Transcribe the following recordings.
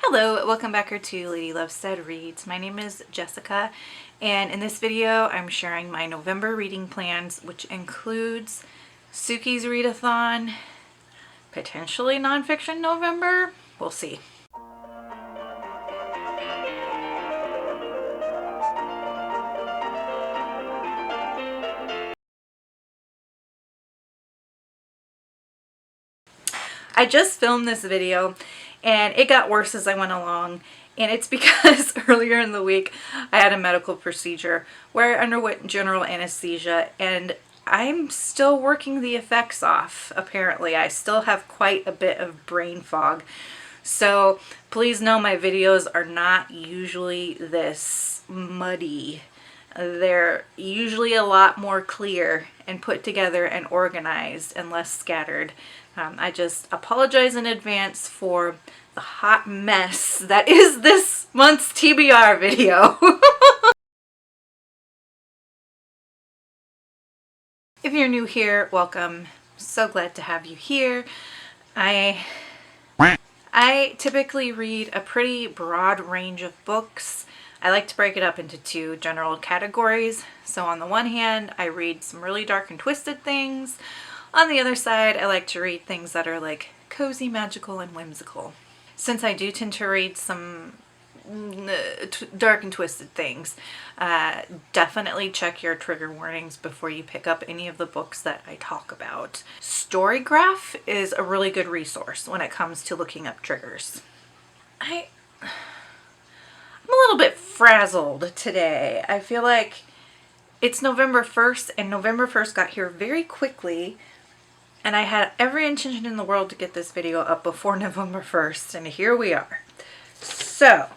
Hello, welcome back to Lady Lovestead Reads. My name is Jessica, and in this video I'm sharing my November reading plans, which includes Suki's Readathon, potentially nonfiction November. We'll see. I just filmed this video and it got worse as I went along, and it's because earlier in the week I had a medical procedure where I underwent general anesthesia, and I'm still working the effects off. Apparently I still have quite a bit of brain fog, so please know my videos are not usually this muddy. They're usually a lot more clear and put together and organized and less scattered. I just apologize in advance for the hot mess that is this month's TBR video. If you're new here, welcome. So glad to have you here. I typically read a pretty broad range of books. I like to break it up into two general categories. So on the one hand, I read some really dark and twisted things. On the other side, I like to read things that are like cozy, magical, and whimsical. Since I do tend to read some dark and twisted things, definitely check your trigger warnings before you pick up any of the books that I talk about. Storygraph is a really good resource when it comes to looking up triggers. I'm a little bit frazzled today. I feel like it's November 1st, and November 1st got here very quickly, and I had every intention in the world to get this video up before November 1st, and here we are. So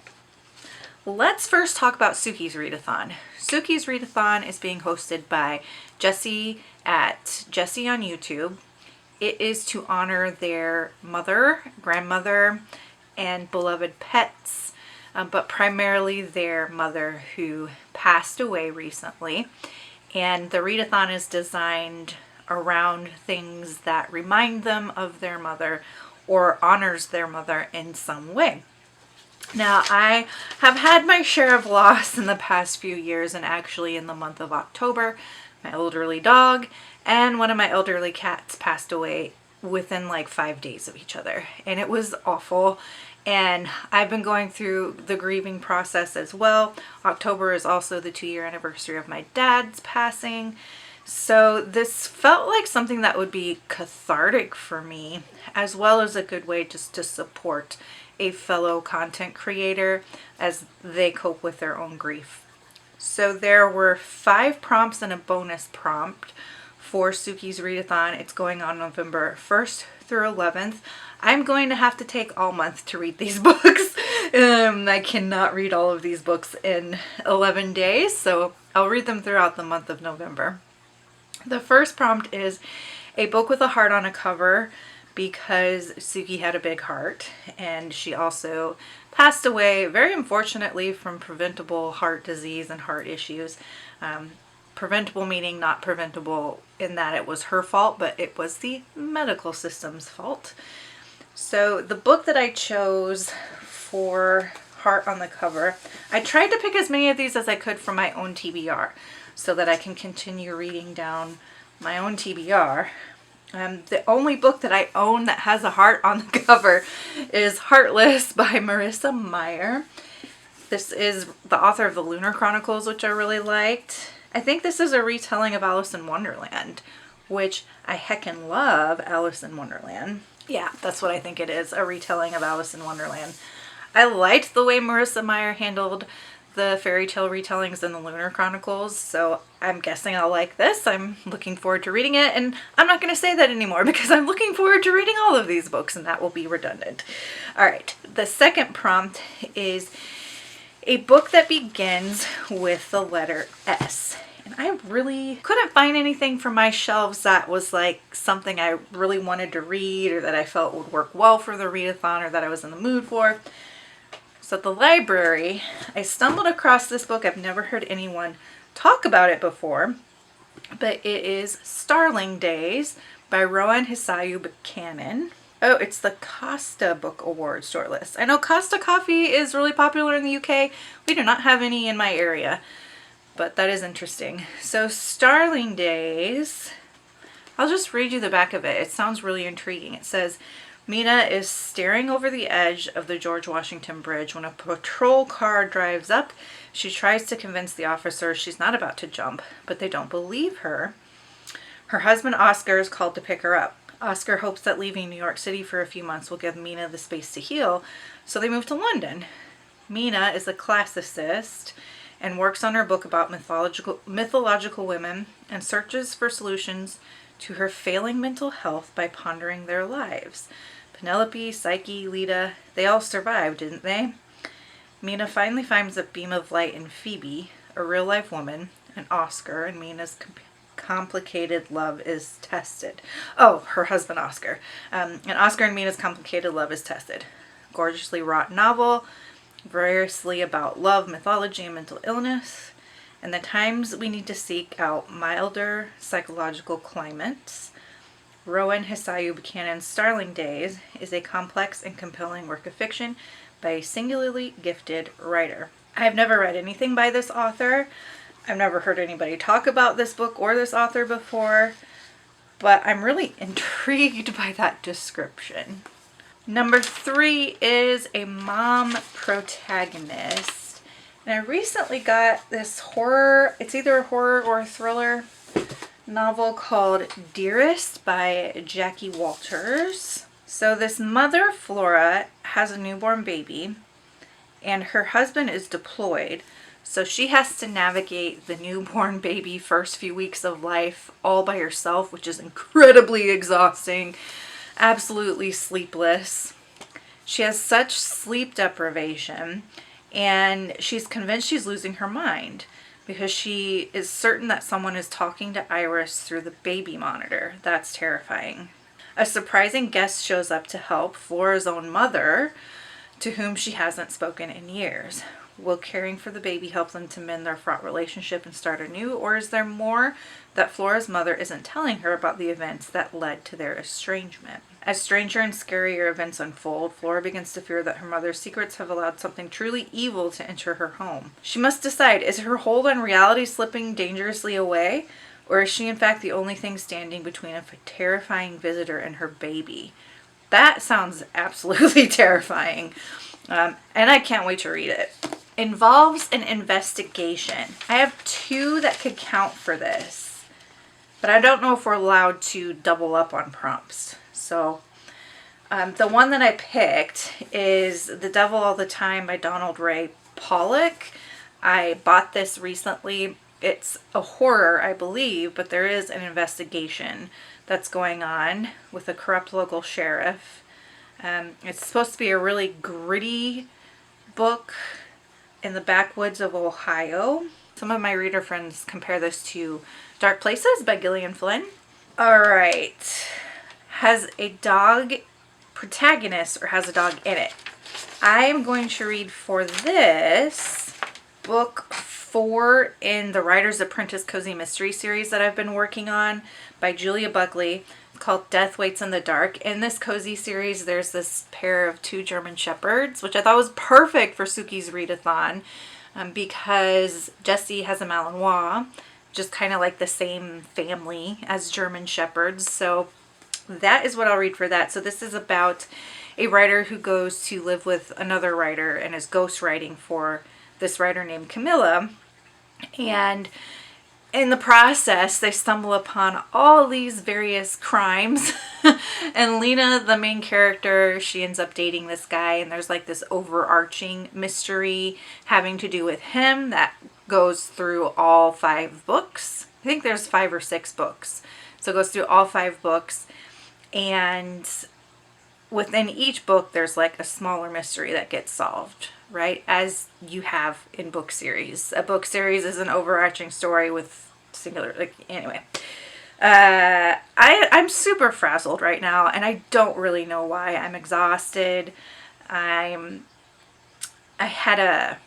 let's first talk about Suki's Readathon. Suki's Readathon is being hosted by Jesse at Jesse on YouTube. It is to honor their mother, grandmother, and beloved pets, but primarily their mother, who passed away recently. And the Readathon is designed around things that remind them of their mother or honors their mother in some way. Now, I have had my share of loss in the past few years, and actually in the month of October, my elderly dog and one of my elderly cats passed away within like 5 days of each other, and it was awful. And I've been going through the grieving process as well. October is also the 2-year anniversary of my dad's passing. So this felt like something that would be cathartic for me, as well as a good way just to support a fellow content creator as they cope with their own grief. So there were 5 prompts and a bonus prompt for Suki's Readathon. It's going on November 1st through 11th. I'm going to have to take all month to read these books. I cannot read all of these books in 11 days, so I'll read them throughout the month of November. The first prompt is a book with a heart on a cover, because Suki had a big heart, and she also passed away very unfortunately from preventable heart disease and heart issues. Preventable meaning not preventable in that it was her fault, but it was the medical system's fault. So the book that I chose for heart on the cover, I tried to pick as many of these as I could from my own TBR so that I can continue reading down my own TBR. The only book that I own that has a heart on the cover is Heartless by Marissa Meyer. This is the author of the Lunar Chronicles, which I really liked. I think this is a retelling of Alice in Wonderland, which I heckin' love Alice in Wonderland. Yeah, that's what I think it is, a retelling of Alice in Wonderland. I liked the way Marissa Meyer handled the fairy tale retellings in the Lunar Chronicles, so I'm guessing I'll like this. I'm looking forward to reading it, and I'm not going to say that anymore because I'm looking forward to reading all of these books, and that will be redundant. Alright, the second prompt is a book that begins with the letter S. And I really couldn't find anything from my shelves that was like something I really wanted to read, or that I felt would work well for the readathon, or that I was in the mood for. So at the library, I stumbled across this book. I've never heard anyone talk about it before, but it is Starling Days by Rowan, Hisayo, Buchanan. Oh, it's the Costa Book Awards shortlist. I know Costa coffee is really popular in the UK. We do not have any in my area, but that is interesting. So Starling Days, I'll just read you the back of it. It sounds really intriguing. It says, Mina is staring over the edge of the George Washington Bridge when a patrol car drives up. She tries to convince the officers she's not about to jump, but they don't believe her. Her husband Oscar is called to pick her up. Oscar hopes that leaving New York City for a few months will give Mina the space to heal, so they move to London. Mina is a classicist and works on her book about mythological women and searches for solutions to her failing mental health by pondering their lives. Penelope, Psyche, Leda, they all survived, didn't they? Mina finally finds a beam of light in Phoebe, a real-life woman, and Oscar, and Mina's complicated love is tested. Oh, her husband Oscar. And Oscar and Mina's complicated love is tested. Gorgeously wrought novel, variously about love, mythology, and mental illness, and the times we need to seek out milder psychological climates. Rowan, Hisayo, Buchanan's Starling Days is a complex and compelling work of fiction by a singularly gifted writer. I've never read anything by this author. I've never heard anybody talk about this book or this author before, but I'm really intrigued by that description. Number 3 is a mom protagonist. And I recently got this horror, it's either a horror or a thriller novel called Dearest by Jacqui Walters. So this mother, Flora, has a newborn baby and her husband is deployed. So she has to navigate the newborn baby first few weeks of life all by herself, which is incredibly exhausting, absolutely sleepless. She has such sleep deprivation and she's convinced she's losing her mind because she is certain that someone is talking to Iris through the baby monitor. That's terrifying. A surprising guest shows up to help, Flora's own mother, to whom she hasn't spoken in years. Will caring for the baby help them to mend their fraught relationship and start anew, or is there more that Flora's mother isn't telling her about the events that led to their estrangement? As stranger and scarier events unfold, Flora begins to fear that her mother's secrets have allowed something truly evil to enter her home. She must decide, is her hold on reality slipping dangerously away, or is she in fact the only thing standing between a terrifying visitor and her baby? That sounds absolutely terrifying, and I can't wait to read it. Involves an investigation. I have 2 that could count for this, but I don't know if we're allowed to double up on prompts. So the one that I picked is The Devil All the Time by Donald Ray Pollock. I bought this recently. It's a horror, I believe, but there is an investigation that's going on with a corrupt local sheriff. It's supposed to be a really gritty book in the backwoods of Ohio. Some of my reader friends compare this to Dark Places by Gillian Flynn. All right. Has a dog protagonist or has a dog in it? I am going to read for this book 4 in the Writer's Apprentice Cozy Mystery series that I've been working on by Julia Buckley. It's called Death Waits in the Dark. In this cozy series, there's this pair of 2 German Shepherds, which I thought was perfect for Suki's Readathon because Jessie has a Malinois, just kind of like the same family as German Shepherds. So that is what I'll read for that. So this is about a writer who goes to live with another writer and is ghostwriting for this writer named Carmilla. And in the process, they stumble upon all these various crimes. And Lena, the main character, she ends up dating this guy. And there's like this overarching mystery having to do with him that goes through all 5 books. I think there's 5 or 6 books. So it goes through all 5 books. And within each book, there's like a smaller mystery that gets solved, right? As you have in book series. A book series is an overarching story with singular, like, anyway. I'm super frazzled right now, and I don't really know why. I'm exhausted. I had a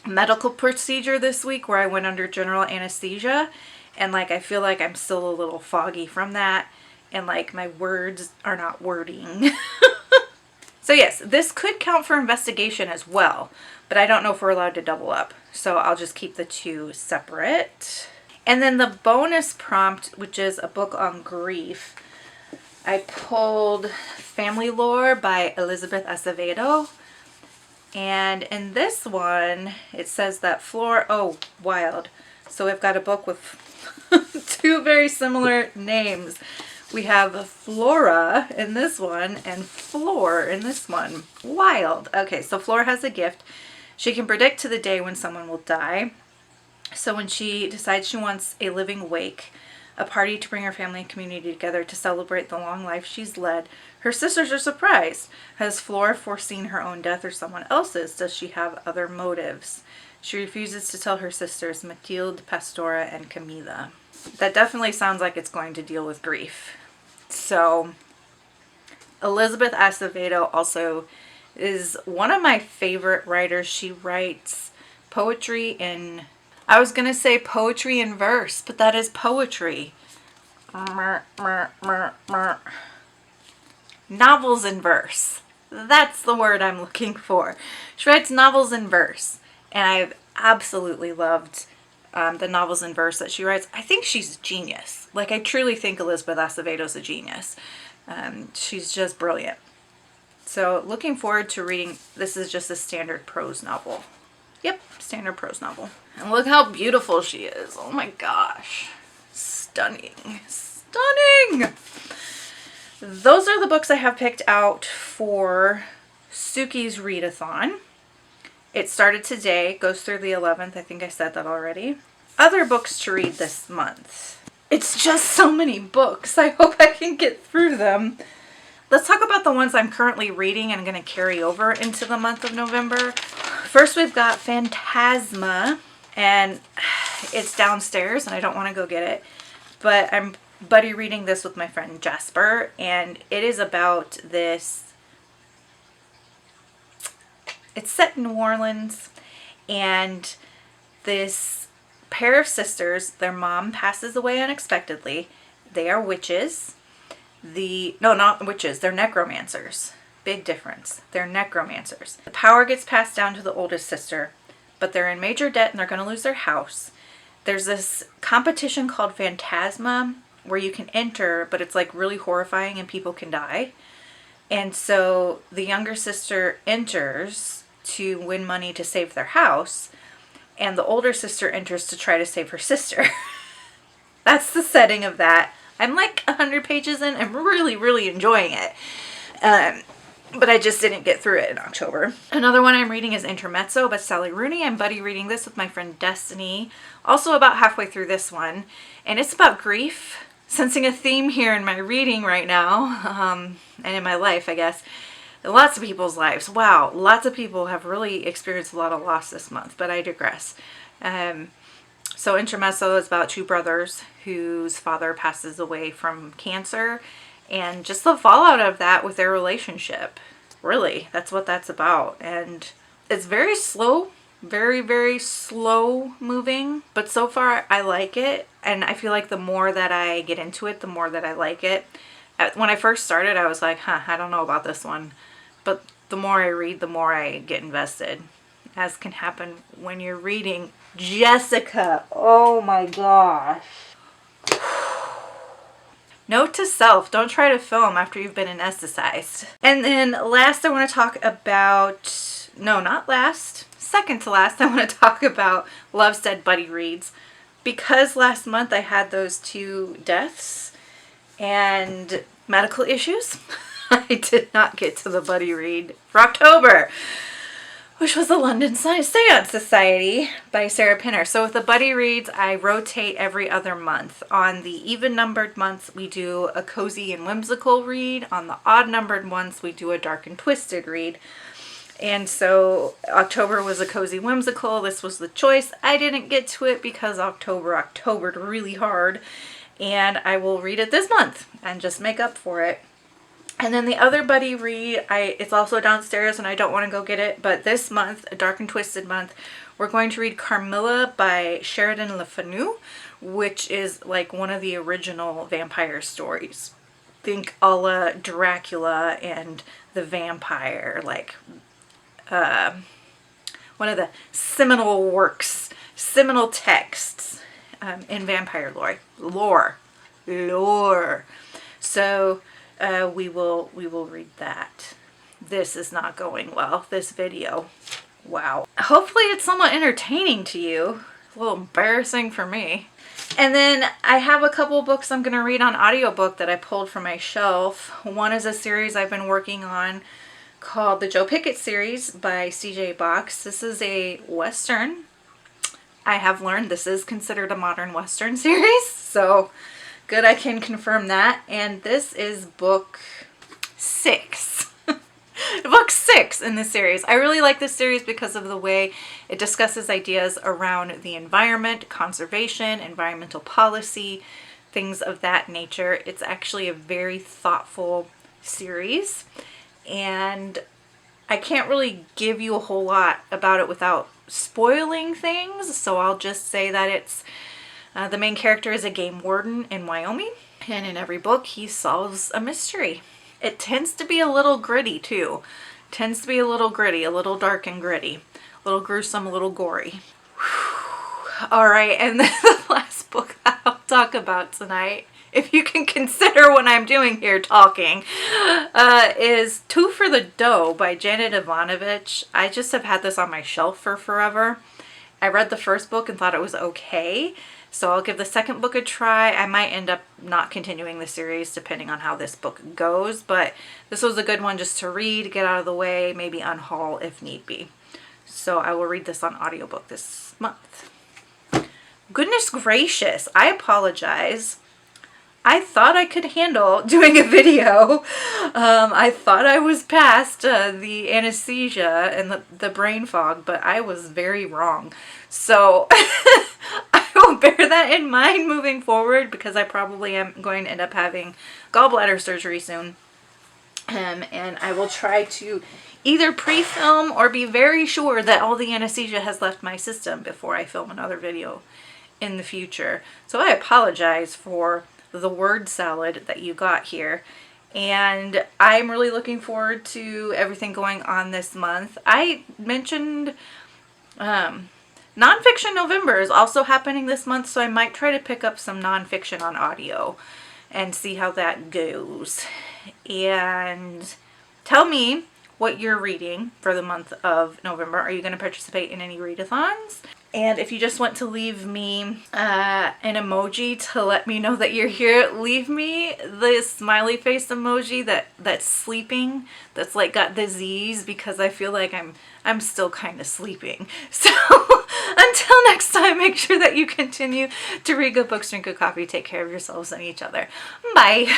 medical procedure this week where I went under general anesthesia, and like I feel like I'm still a little foggy from that. and like my words are not wording. So yes, this could count for investigation as well, but I don't know if we're allowed to double up. So I'll just keep the two separate. And then the bonus prompt, which is a book on grief, I pulled Family Lore by Elizabeth Acevedo. And in this one, it says that wild. So we've got a book with two very similar names. We have Flora in this one and Floor in this one. Wild. Okay, so Flora has a gift. She can predict to the day when someone will die. So when she decides she wants a living wake, a party to bring her family and community together to celebrate the long life she's led, her sisters are surprised. Has Flora foreseen her own death or someone else's? Does she have other motives? She refuses to tell her sisters, Mathilde, Pastora, and Camilla. That definitely sounds like it's going to deal with grief. So Elizabeth Acevedo also is one of my favorite writers. She writes poetry in, I was going to say poetry in verse, but that is poetry. Novels in verse. That's the word I'm looking for. She writes novels in verse, and I've absolutely loved the novels in verse that she writes. I think she's a genius. Like, I truly think Elizabeth Acevedo's a genius. She's just brilliant. So looking forward to reading. This is just a standard prose novel. Yep, standard prose novel. And look how beautiful she is. Oh my gosh. Stunning. Stunning! Those are the books I have picked out for Suki's Readathon. It started today, goes through the 11th. I think I said that already. Other books to read this month. It's just so many books. I hope I can get through them. Let's talk about the ones I'm currently reading and going to carry over into the month of November. First, we've got Phantasma, and it's downstairs, and I don't want to go get it. But I'm buddy reading this with my friend Jasper, and it is about this. It's set in New Orleans, and this pair of sisters, their mom passes away unexpectedly. They are witches. No, not witches, they're necromancers. Big difference. They're necromancers. The power gets passed down to the oldest sister, but they're in major debt and they're going to lose their house. There's this competition called Phantasma where you can enter, but it's like really horrifying and people can die. And so the younger sister enters to win money to save their house, and the older sister enters to try to save her sister. That's the setting of that. I'm like 100 pages in. I'm really, really enjoying it. But I just didn't get through it in October. Another one I'm reading is Intermezzo by Sally Rooney. I'm buddy reading this with my friend Destiny. Also about halfway through this one. And it's about grief. Sensing a theme here in my reading right now. And in my life, I guess. Lots of people's lives. Wow. Lots of people have really experienced a lot of loss this month. But I digress. So Intermezzo is about two brothers whose father passes away from cancer. And just the fallout of that with their relationship. Really, that's what that's about. And it's very slow, very, very slow moving. But so far, I like it. And I feel like the more that I get into it, the more that I like it. When I first started, I was like, I don't know about this one. But the more I read, the more I get invested. As can happen when you're reading Jessica. Oh my gosh. Note to self, don't try to film after you've been anesthetized. And then last I want to talk about, no, not last, second to last, I want to talk about Lovestead buddy reads. Because last month I had those two deaths and medical issues, I did not get to the buddy read for October, which was the London Seance Society by Sarah Pinner. So with the buddy reads, I rotate every other month. On the even-numbered months, we do a cozy and whimsical read. On the odd-numbered months, we do a dark and twisted read. And so October was a cozy whimsical. This was the choice. I didn't get to it because Octobered really hard. And I will read it this month and just make up for it. And then the other buddy read, it's also downstairs and I don't want to go get it. But this month, a dark and twisted month, we're going to read Carmilla by Sheridan Fanu, which is like one of the original vampire stories. think a la Dracula and the vampire, like one of the seminal works, seminal texts in vampire lore. So we will read that. This is not going well, this video. Wow. Hopefully it's somewhat entertaining to you. A little embarrassing for me. And then I have a couple books I'm going to read on audiobook that I pulled from my shelf. One is a series I've been working on called the Joe Pickett series by CJ Box. This is a Western. I have learned this is considered a modern Western series, so good, I can confirm that. And this is book 6. Book 6 in this series. I really like this series because of the way it discusses ideas around the environment, conservation, environmental policy, things of that nature. It's actually a very thoughtful series, and I can't really give you a whole lot about it without spoiling things, so I'll just say that it's the main character is a game warden in Wyoming, and in every book he solves a mystery. It tends to be a little gritty too. Tends to be a little gritty, a little dark and gritty, a little gruesome, a little gory. All right, and then the last book that I'll talk about tonight, if you can consider what I'm doing here talking, is Two for the Dough by Janet Evanovich. I just have had this on my shelf for forever. I read the first book and thought it was okay, so I'll give the second book a try. I might end up not continuing the series depending on how this book goes, but this was a good one just to read, get out of the way, maybe unhaul if need be. So I will read this on audiobook this month. Goodness gracious, I apologize. I thought I could handle doing a video. I thought I was past the anesthesia and the brain fog, but I was very wrong. So I will bear that in mind moving forward, because I probably am going to end up having gallbladder surgery soon. And I will try to either pre-film or be very sure that all the anesthesia has left my system before I film another video in the future. So I apologize for the word salad that you got here, and I'm really looking forward to everything going on this month. I mentioned Nonfiction November is also happening this month, so I might try to pick up some nonfiction on audio and see how that goes. And tell me what you're reading for the month of November. Are you going to participate in any readathons? And if you just want to leave me an emoji to let me know that you're here, leave me the smiley face emoji that's sleeping, that's like got the Z's, because I feel like I'm still kind of sleeping. So until next time, make sure that you continue to read good books, drink good coffee, take care of yourselves and each other. Bye.